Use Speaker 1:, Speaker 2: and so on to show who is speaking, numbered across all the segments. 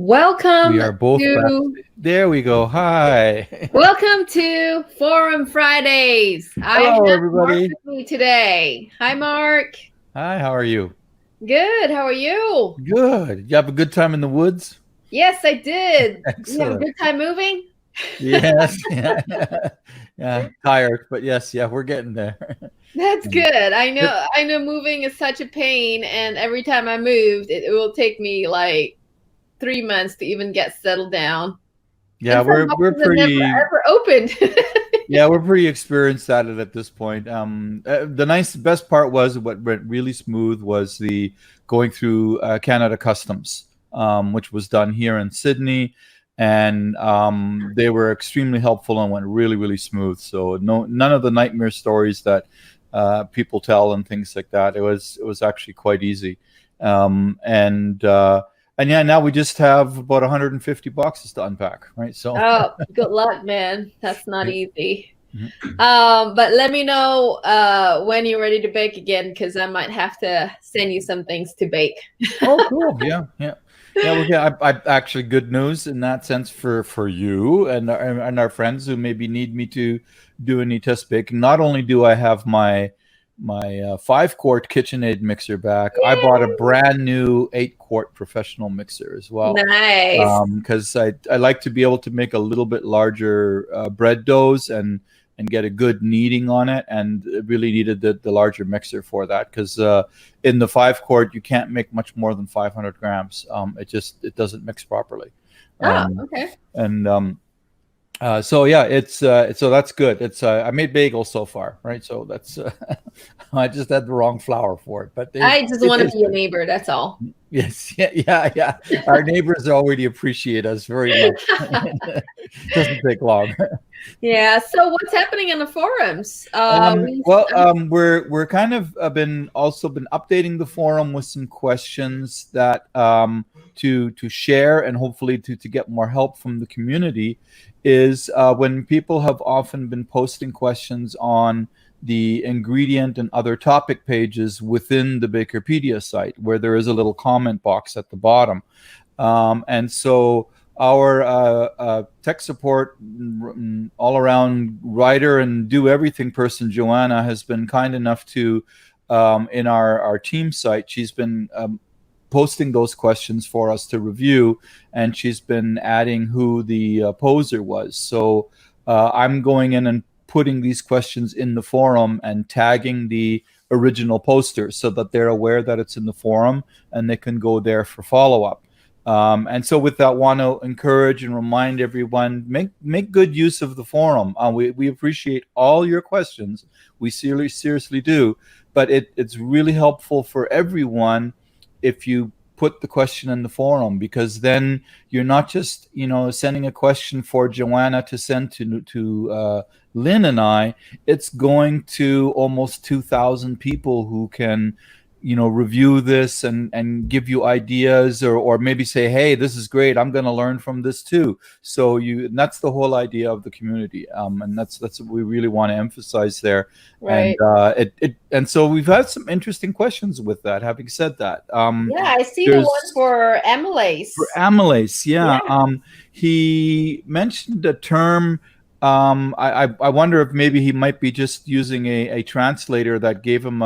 Speaker 1: Welcome
Speaker 2: We are both back.
Speaker 1: to
Speaker 2: There we go. Hi.
Speaker 1: welcome to Forum Fridays. I have
Speaker 2: Hello,
Speaker 1: Mark
Speaker 2: everybody.
Speaker 1: with me today. Hi, Mark.
Speaker 2: Hi, how are you?
Speaker 1: Good. How are you?
Speaker 2: Good. You have a good time in the woods?
Speaker 1: Yes, I did. You have a
Speaker 2: Excellent.
Speaker 1: good time moving?
Speaker 2: Yes. Yeah. Yeah. Tired, but yes, yeah, we're getting there.
Speaker 1: That's good. I
Speaker 2: Yep.
Speaker 1: know. I know moving is such a pain, and every time I moved, it will take me like 3 months to even get settled down.
Speaker 2: Yeah,
Speaker 1: And some
Speaker 2: we're
Speaker 1: boxes have never
Speaker 2: pretty
Speaker 1: ever opened.
Speaker 2: yeah, we're pretty experienced at it at this point. Best part was what went really smooth was the going through Canada Customs, which was done here in Sydney, and they were extremely helpful and went really smooth. So none of the nightmare stories that people tell and things like that. It was actually quite easy, and yeah, now we just have about 150 boxes to unpack, right? So.
Speaker 1: Oh, good luck, man. That's not easy.
Speaker 2: Mhm.
Speaker 1: But let me know when you're ready to bake again, because I might have to send you some things to bake.
Speaker 2: Oh, cool. Yeah, yeah, yeah. Well, yeah. I actually good news in that sense for you and our friends who maybe need me to do any test baking. Not only do I have my 5-quart KitchenAid mixer back, I bought a
Speaker 1: Yay!
Speaker 2: brand new 8-quart professional mixer as well.
Speaker 1: Nice.
Speaker 2: Because I like to be able to make a little bit larger bread doughs and get a good kneading on it, and it really needed the larger mixer for that because in the 5-quart you can't make much more than 500 grams. It doesn't mix properly,
Speaker 1: Oh,
Speaker 2: um,
Speaker 1: okay.
Speaker 2: and so yeah, so that's good. It's I made bagels so far, right? So that's I just had the wrong flour for it, but
Speaker 1: I just
Speaker 2: they
Speaker 1: want to
Speaker 2: taste
Speaker 1: be a
Speaker 2: good.
Speaker 1: neighbor, that's all.
Speaker 2: Yes, yeah. Our neighbors already appreciate us very much. Doesn't take long.
Speaker 1: Yeah, so what's happening in the forums?
Speaker 2: We're kind of been also been updating the forum with some questions that to share and hopefully to get more help from the community is when people have often been posting questions on the ingredient and other topic pages within the Bakerpedia site, where there is a little comment box at the bottom. And so our tech support, all around writer and do everything person, Joanna, has been kind enough to, in our team site, she's been posting those questions for us to review, and she's been adding who the poser was. So I'm going in and putting these questions in the forum and tagging the original poster so that they're aware that it's in the forum and they can go there for follow-up. And so with that, want to encourage and remind everyone, make good use of the forum. We appreciate all your questions. We seriously do. But it's really helpful for everyone if you put the question in the forum, because then you're not just sending a question for Joanna to send to Lynn and I. It's going to almost 2,000 people who can review this and give you ideas, or maybe say, hey, this is great, I'm going to learn from this too. So and that's the whole idea of the community, and that's what we really want to emphasize there. And
Speaker 1: Right.
Speaker 2: and so we've had some interesting questions with that. Having said that,
Speaker 1: Yeah, I see the one
Speaker 2: there's
Speaker 1: for amylase.
Speaker 2: for amylase, yeah.
Speaker 1: Yeah.
Speaker 2: He mentioned a term. I wonder if maybe he might be just using a translator that gave him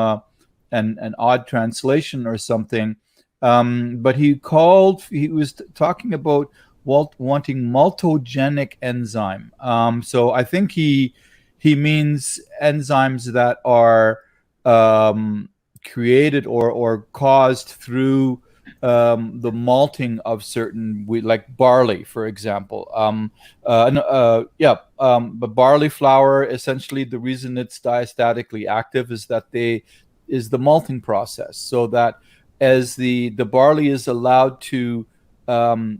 Speaker 2: an odd translation or something. But he was talking about wanting maltogenic enzyme. So I think he means enzymes that are created or caused through the malting of certain wheat, like barley, for example. But barley flour, essentially, the reason it's diastatically active is the malting process, so that as the barley is allowed to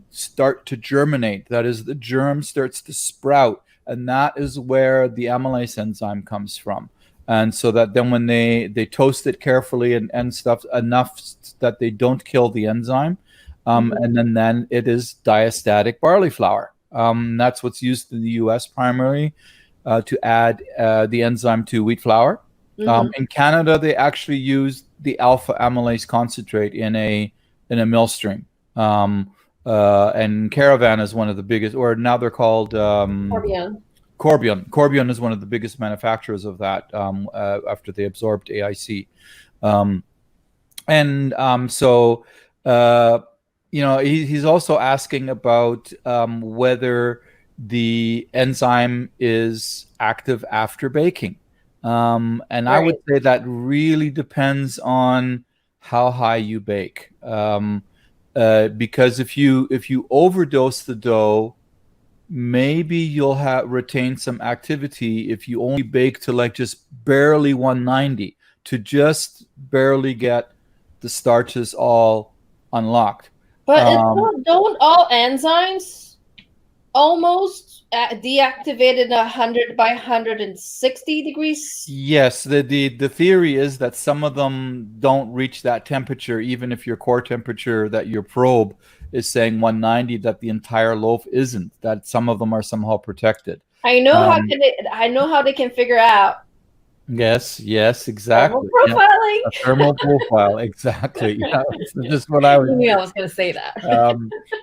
Speaker 2: start to germinate, that is, the germ starts to sprout, and that is where the amylase enzyme comes from. And so that then when they toast it carefully and stuff enough that they don't kill the enzyme, and then it is diastatic barley flour. That's what's used in the U.S. primarily to add the enzyme to wheat flour.
Speaker 1: Mhm.
Speaker 2: In Canada, they actually use the alpha amylase concentrate in a mill stream. and Caravan is one of the biggest, or now they're called
Speaker 1: Corbion.
Speaker 2: Corbion. Corbion is one of the biggest manufacturers of that after they absorbed AIC. Um, and so, he's also asking about whether the enzyme is active after baking. And I would
Speaker 1: Right.
Speaker 2: say that really depends on how high you bake. Because if you overdose the dough, maybe you'll have retain some activity if you only bake to like just barely 190 to just barely get the starches all unlocked.
Speaker 1: But
Speaker 2: Um,
Speaker 1: don't all enzymes almost deactivated 100 by 160 degrees?
Speaker 2: yes, the theory is that some of them don't reach that temperature, even if your core temperature that your probe is saying 190, that the entire loaf isn't, that some of them are somehow protected. Um,
Speaker 1: I know how they can figure out
Speaker 2: yes,
Speaker 1: thermal
Speaker 2: exactly. Yeah.
Speaker 1: profiling.
Speaker 2: A thermal profile, exactly. Yeah, that's just what I was
Speaker 1: I knew I
Speaker 2: thinking.
Speaker 1: was going to say that.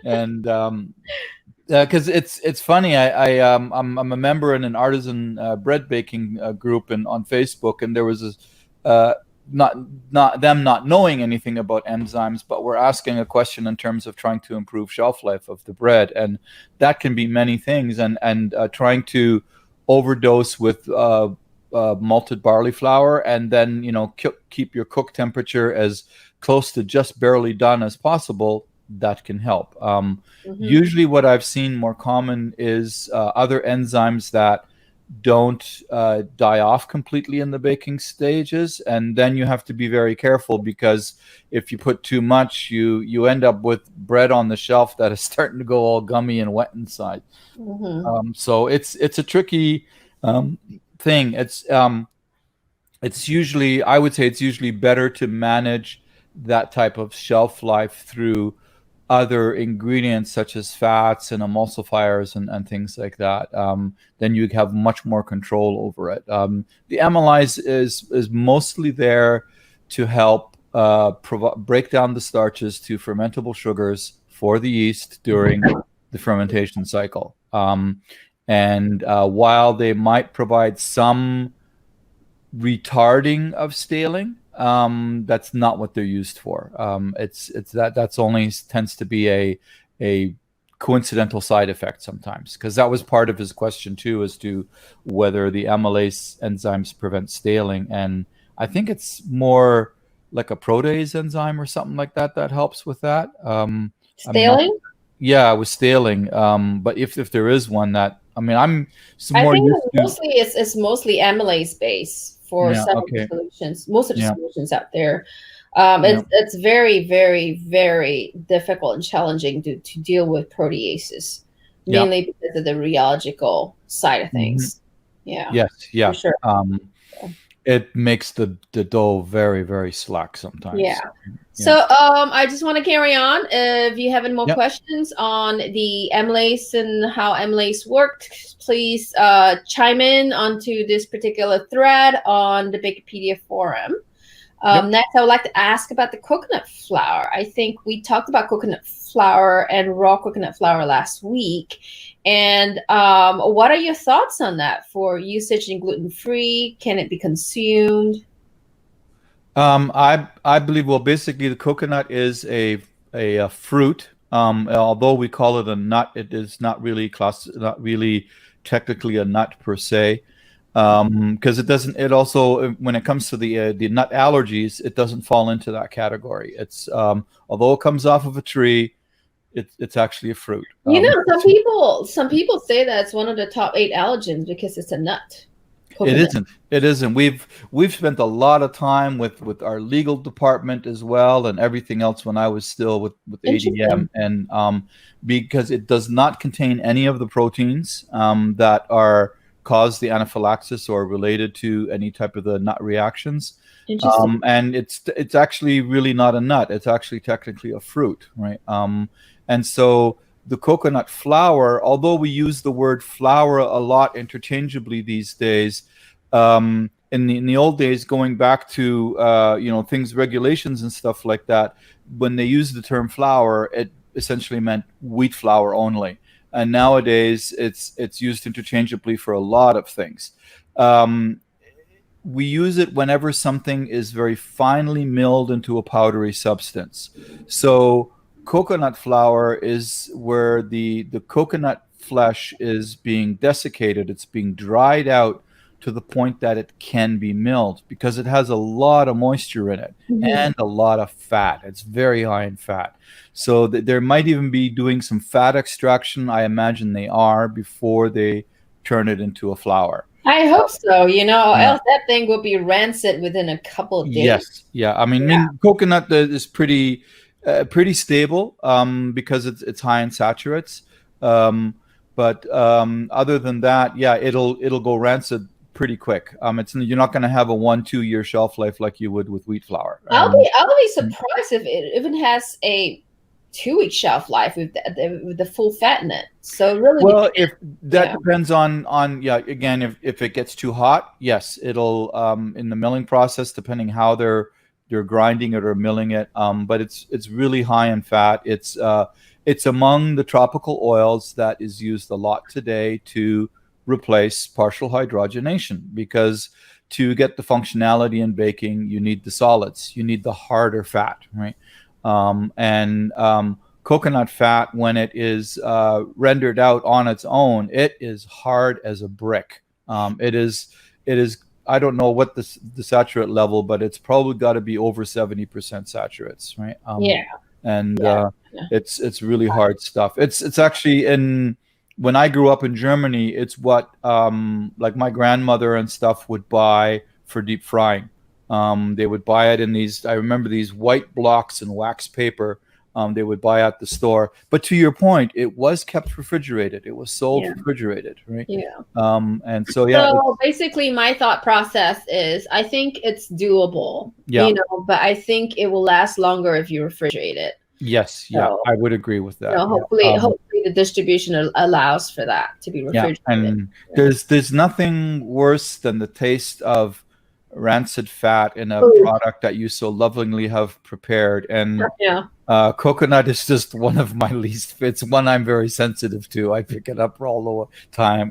Speaker 2: And because it's funny, I'm a member in an artisan bread baking group and on Facebook, and there was this uh, not them not knowing anything about enzymes, but we're asking a question in terms of trying to improve shelf life of the bread, and that can be many things, and trying to overdose with malted barley flour, and then keep your cook temperature as close to just barely done as possible. That can help.
Speaker 1: Mm-hmm.
Speaker 2: Usually, what I've seen more common is other enzymes that don't die off completely in the baking stages, and then you have to be very careful, because if you put too much, you end up with bread on the shelf that is starting to go all gummy and wet inside.
Speaker 1: Mm-hmm.
Speaker 2: So it's a tricky thing. It's usually, I would say, it's usually better to manage that type of shelf life through other ingredients such as fats and emulsifiers and things like that. Then you have much more control over it. The amylase is mostly there to help break down the starches to fermentable sugars for the yeast during the fermentation cycle. And while they might provide some retarding of staling, that's not what they're used for. It's that's only tends to be a coincidental side effect sometimes, because that was part of his question too, as to whether the amylase enzymes prevent staling, and I think it's more like a protease enzyme or something like that that helps with that. I'm not.
Speaker 1: Staling?
Speaker 2: Yeah, with staling. But if there is one, that, I mean, I'm
Speaker 1: I
Speaker 2: more
Speaker 1: think
Speaker 2: used to.
Speaker 1: it's mostly amylase base for
Speaker 2: Yeah.
Speaker 1: some of the
Speaker 2: Okay.
Speaker 1: solutions. Most of the
Speaker 2: Yeah.
Speaker 1: solutions out there,
Speaker 2: Yeah.
Speaker 1: it's very, very, very difficult and challenging to deal with proteases,
Speaker 2: Yeah.
Speaker 1: mainly because of the rheological side of
Speaker 2: Mhm.
Speaker 1: things. Yeah,
Speaker 2: Yes,
Speaker 1: for
Speaker 2: yeah.
Speaker 1: sure.
Speaker 2: It makes the dough very, very slack
Speaker 1: Yeah.
Speaker 2: sometimes. Yeah.
Speaker 1: So I just want to carry on. If you have any more
Speaker 2: Yep.
Speaker 1: questions on the amylase and how amylase worked, please chime in onto this particular thread on the Wikipedia forum.
Speaker 2: Yep.
Speaker 1: Next, I would like to ask about the coconut flour. I think we talked about coconut flour and raw coconut flour last week. And what are your thoughts on that for usage in gluten-free? Can it be consumed?
Speaker 2: I believe, well, basically the coconut is a fruit. Although we call it a nut, it is not really technically a nut per se. Because it doesn't. It also, when it comes to the nut allergies, it doesn't fall into that category. It's although it comes off of a tree, it's actually a fruit.
Speaker 1: You know, some people say that it's one of the top 8 allergens because it's a nut.
Speaker 2: It
Speaker 1: Coconut.
Speaker 2: isn't. It isn't. We've spent a lot of time with our legal department as well, and everything else when I was still with
Speaker 1: Interesting.
Speaker 2: ADM, and because it does not contain any of the proteins that are cause the anaphylaxis or related to any type of the nut reactions.
Speaker 1: Interesting.
Speaker 2: And it's actually really not a nut. It's actually technically a fruit, right? And so the coconut flour, although we use the word flour a lot interchangeably these days, in the old days, going back to things, regulations and stuff like that, when they use the term flour, essentially meant wheat flour only. And nowadays it's used interchangeably for a lot of things. Um, we use it whenever something is very finely milled into a powdery substance. So coconut flour is where the coconut flesh is being desiccated. It's being dried out to the point that it can be milled because it has a lot of moisture in it
Speaker 1: Mhm.
Speaker 2: and a lot of fat. It's very high in fat. So there might even be doing some fat extraction. I imagine they are before they turn it into a flour.
Speaker 1: I hope so, or
Speaker 2: Yeah.
Speaker 1: else that thing will be rancid within a couple of days.
Speaker 2: Yes. Yeah. I mean,
Speaker 1: Yeah.
Speaker 2: coconut is pretty stable because it's high in saturates. But other than that, yeah, it'll go rancid pretty quick. It's you're not going to have a 1-2 year shelf life like you would with wheat flour.
Speaker 1: I'll be surprised if it even has a 2 week shelf life with the full fat in it. So it really
Speaker 2: Well,
Speaker 1: depends.
Speaker 2: if that depends on yeah, again, if it gets too hot, yes, it'll in the milling process, depending how they're grinding it or milling it. But it's really high in fat. It's among the tropical oils that is used a lot today to replace partial hydrogenation because to get the functionality in baking, you need the solids, you need the harder fat, right? And coconut fat, when it is rendered out on its own, it is hard as a brick. It is. I don't know what the saturate level, but it's probably got to be over 70% saturates, right?
Speaker 1: Yeah.
Speaker 2: And
Speaker 1: Yeah.
Speaker 2: it's really hard stuff. It's actually in when I grew up in Germany, it's what like my grandmother and stuff would buy for deep frying. They would buy it in these. I remember these white blocks in wax paper. They would buy at the store. But to your point, it was kept refrigerated. It was sold
Speaker 1: Yeah.
Speaker 2: refrigerated, right?
Speaker 1: Yeah.
Speaker 2: And so yeah.
Speaker 1: So basically, my thought process is I think it's doable,
Speaker 2: Yeah.
Speaker 1: but I think it will last longer if you refrigerate it.
Speaker 2: Yes. Yeah.
Speaker 1: So,
Speaker 2: I would agree with that.
Speaker 1: hopefully, the distribution allows for that to be
Speaker 2: Yeah.
Speaker 1: refrigerated.
Speaker 2: And there's nothing worse than the taste of rancid fat in a product that you so lovingly have prepared. And
Speaker 1: Yeah.
Speaker 2: coconut is just one of my least. It's one I'm very sensitive to. I pick it up all the time.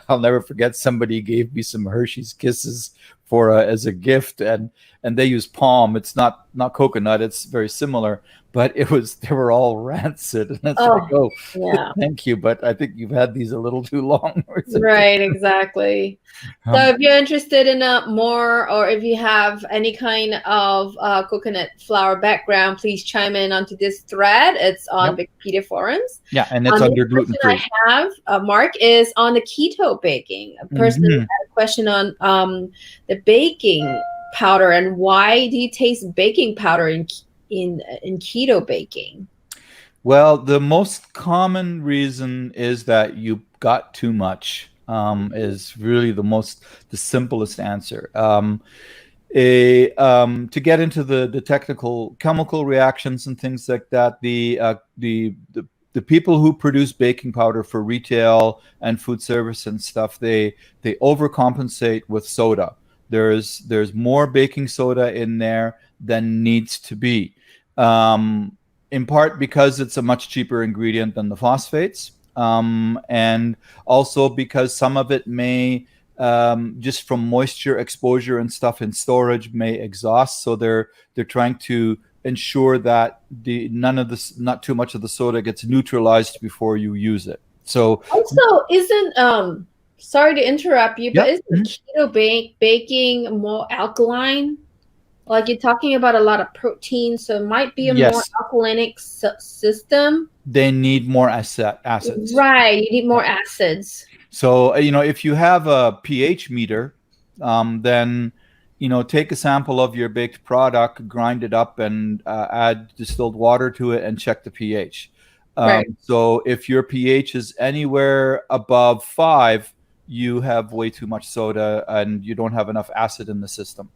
Speaker 2: I'll never forget. Somebody gave me some Hershey's Kisses as a gift, and they use palm. It's not coconut. It's very similar, but they were all rancid. And it's
Speaker 1: yeah.
Speaker 2: thank you, but I think you've had these a little too long.
Speaker 1: Right, exactly. So if you're interested in more, or if you have any kind of coconut flour background, please chime in onto this thread. It's on Wikipedia forums.
Speaker 2: Yeah, and it's under gluten free.
Speaker 1: I have Mark is on the keto baking. A person had a question on the baking powder and why do you taste baking powder in keto baking?
Speaker 2: Well, the most common reason is that you got too much. Is really the simplest answer. To get into the technical chemical reactions and things like that, the people who produce baking powder for retail and food service and stuff, they overcompensate with soda. There's more baking soda in there than needs to be. In part because it's a much cheaper ingredient than the phosphates, and also because some of it may, just from moisture exposure and stuff in storage, may exhaust. So they're trying to ensure that not too much of the soda gets neutralized before you use it. So
Speaker 1: also, isn't sorry to interrupt you, but isn't keto baking more alkaline? Like you're talking about a lot of protein, so it might be a more alkalinic system.
Speaker 2: They need more acids.
Speaker 1: Right, you need more acids.
Speaker 2: So, if you have a pH meter, then, take a sample of your baked product, grind it up, and add distilled water to it and check the pH. So if your pH is anywhere above 5, you have way too much soda and you don't have enough acid in the system.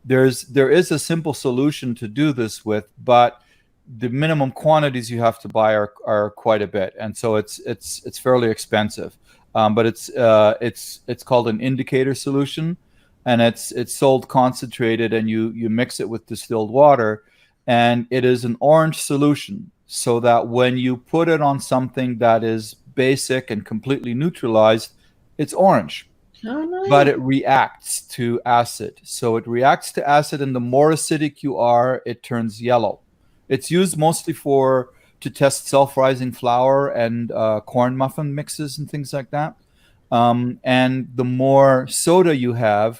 Speaker 2: There is a simple solution to do this with, but the minimum quantities you have to buy are quite a bit, and so it's fairly expensive. But it's called an indicator solution, and it's sold concentrated, and you mix it with distilled water, and it is an orange solution, so that when you put it on something that is basic and completely neutralized, it's orange,
Speaker 1: Oh,
Speaker 2: but
Speaker 1: nice.
Speaker 2: it reacts to acid. So it reacts to acid, and the more acidic you are, it turns yellow. It's used mostly for to test self-rising flour and corn muffin mixes and things like that. And the more soda you have,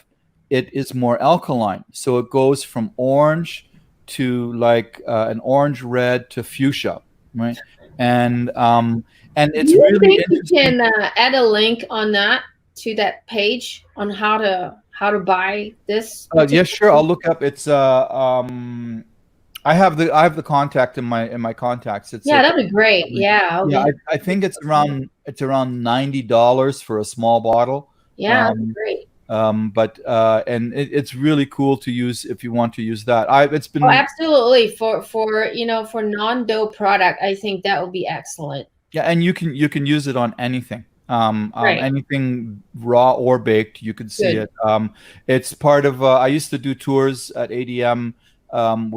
Speaker 2: it is more alkaline. So it goes from orange to like an orange red to fuchsia, right? And um, and
Speaker 1: Do
Speaker 2: it's
Speaker 1: you
Speaker 2: really
Speaker 1: think you
Speaker 2: interesting.
Speaker 1: can add a link on that to that page on how to buy this
Speaker 2: Yeah,
Speaker 1: particular?
Speaker 2: sure. I'll look up. It's I have the contact in my contacts.
Speaker 1: Yeah, that'd be great. Yeah, I'll
Speaker 2: Yeah,
Speaker 1: be.
Speaker 2: I think it's around $90 for a small bottle.
Speaker 1: Yeah, that'd be
Speaker 2: Um,
Speaker 1: great.
Speaker 2: but and it's really cool to use if you want to use that. I it's
Speaker 1: Oh,
Speaker 2: been
Speaker 1: absolutely. For non-dough product, I think that would be excellent.
Speaker 2: Yeah, and you can use it on anything.
Speaker 1: Right.
Speaker 2: Anything raw or baked, you could see
Speaker 1: Good.
Speaker 2: it. It's part of. I used to do tours at ADM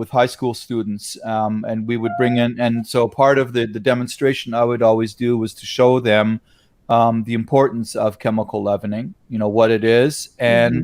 Speaker 2: with high school students, and we would bring in. And so part of the demonstration I would always do was to show them the importance of chemical leavening. You know what it is,
Speaker 1: Hmm.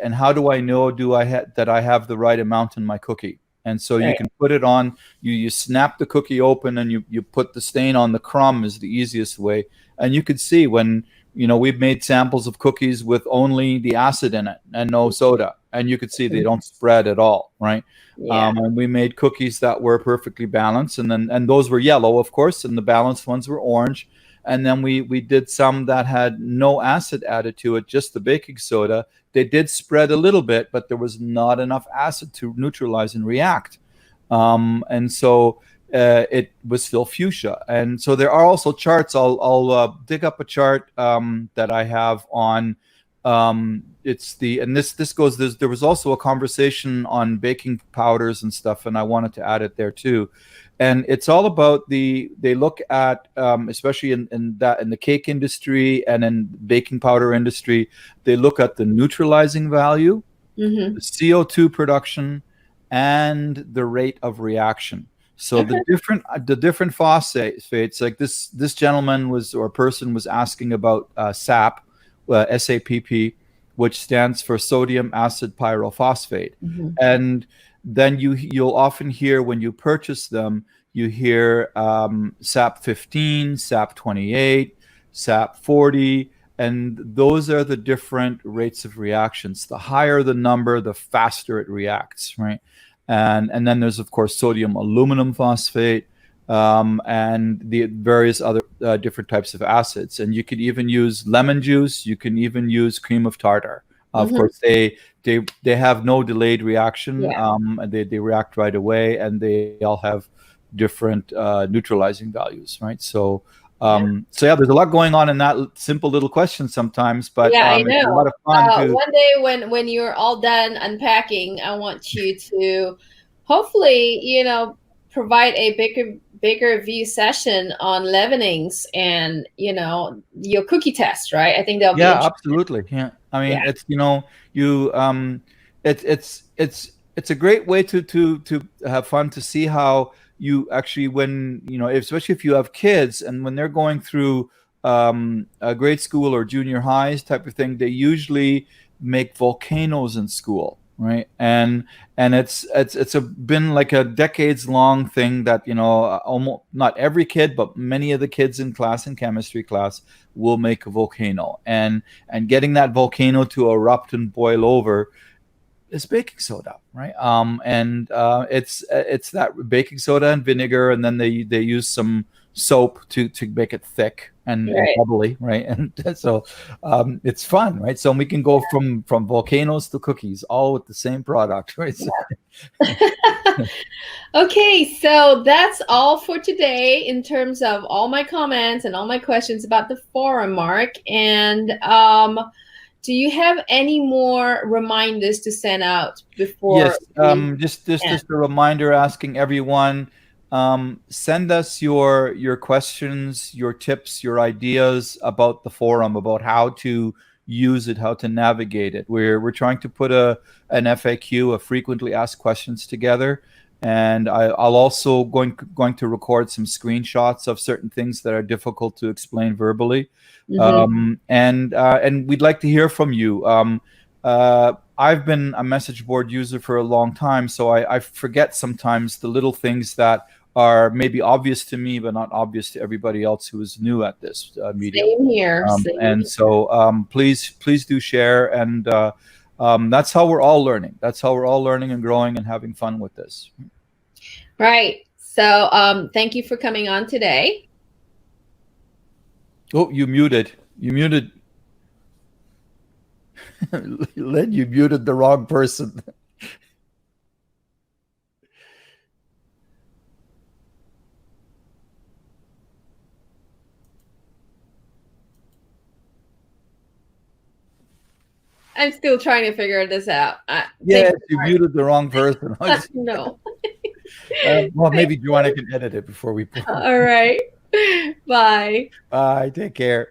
Speaker 2: and how do I know do I that I have the right amount in my cookie? And so you
Speaker 1: Right.
Speaker 2: can put it on, you snap the cookie open and you put the stain on the crumb is the easiest way. And you could see when, we've made samples of cookies with only the acid in it and no soda. And you could see they don't spread at all, right?
Speaker 1: Yeah.
Speaker 2: And we made cookies that were perfectly balanced, and those were yellow, of course, and the balanced ones were orange. And then we did some that had no acid added to it, just the baking soda. They did spread a little bit, but there was not enough acid to neutralize and react. And so it was still fuchsia. And so there are also charts. I'll dig up a chart that I have on. It's the and this goes. There was also a conversation on baking powders and stuff, and I wanted to add it there too. And it's all about they look at especially in the cake industry and in baking powder industry, they look at the neutralizing value,
Speaker 1: Hmm.
Speaker 2: the CO2 production, and the rate of reaction. So
Speaker 1: Okay.
Speaker 2: the different phosphates, like this gentleman was or person was asking about SAP, SAPP, which stands for sodium acid pyrophosphate,
Speaker 1: Hmm.
Speaker 2: and then you'll often hear when you purchase them, you hear SAP 15, SAP 28, SAP 40, and those are the different rates of reactions. The higher the number, the faster it reacts, right? And then there's of course sodium aluminum phosphate, and the various other different types of acids. And you could even use lemon juice. You can even use cream of tartar. Of
Speaker 1: Hmm.
Speaker 2: course, they have no delayed reaction.
Speaker 1: Yeah.
Speaker 2: And they react right away, and they all have different neutralizing values, right?
Speaker 1: Yeah.
Speaker 2: So yeah, there's a lot going on in that simple little question sometimes, but
Speaker 1: Yeah, I
Speaker 2: it's a lot
Speaker 1: know.
Speaker 2: of fun to.
Speaker 1: One day when you're all done unpacking, I want you to hopefully, provide a bigger view session on leavenings and, your cookie test, right? I think that'll be
Speaker 2: Yeah,
Speaker 1: interesting.
Speaker 2: absolutely. Yeah, I
Speaker 1: Yeah.
Speaker 2: mean, it's you it's a great way to have fun to see how you actually when especially if you have kids and when they're going through a grade school or junior highs type of thing, they usually make volcanoes in school, right? And been like a decades long thing that almost not every kid but many of the kids in class in chemistry class will make a volcano, and getting that volcano to erupt and boil over is baking soda, right? And it's that baking soda and vinegar, and then they use some soap to make it thick and
Speaker 1: Right.
Speaker 2: bubbly, right? And so it's fun, right? So we can go from volcanoes to cookies, all with the same product, right? So,
Speaker 1: Okay, so that's all for today in terms of all my comments and all my questions about the forum, Mark. And do you have any more reminders to send out before
Speaker 2: yes,
Speaker 1: we end?
Speaker 2: just a reminder asking everyone, send us your questions, your tips, your ideas about the forum, about how to use it, how to navigate it. We're trying to put an FAQ, a frequently asked questions together, and I'll also going to record some screenshots of certain things that are difficult to explain verbally. And we'd like to hear from you. I've been a message board user for a long time, so I forget sometimes the little things that are maybe obvious to me, but not obvious to everybody else who is new at this medium.
Speaker 1: Same here.
Speaker 2: And so please do share. And that's how we're all learning. That's how we're all learning and growing and having fun with this.
Speaker 1: Right. So thank you for coming on today.
Speaker 2: Oh, you muted. Lynn, you muted the wrong person.
Speaker 1: I'm still trying to figure this out.
Speaker 2: Yes, you muted the wrong person.
Speaker 1: No.
Speaker 2: Well, maybe Joanna can edit it before we put it.
Speaker 1: All right. Bye.
Speaker 2: Bye. Take care.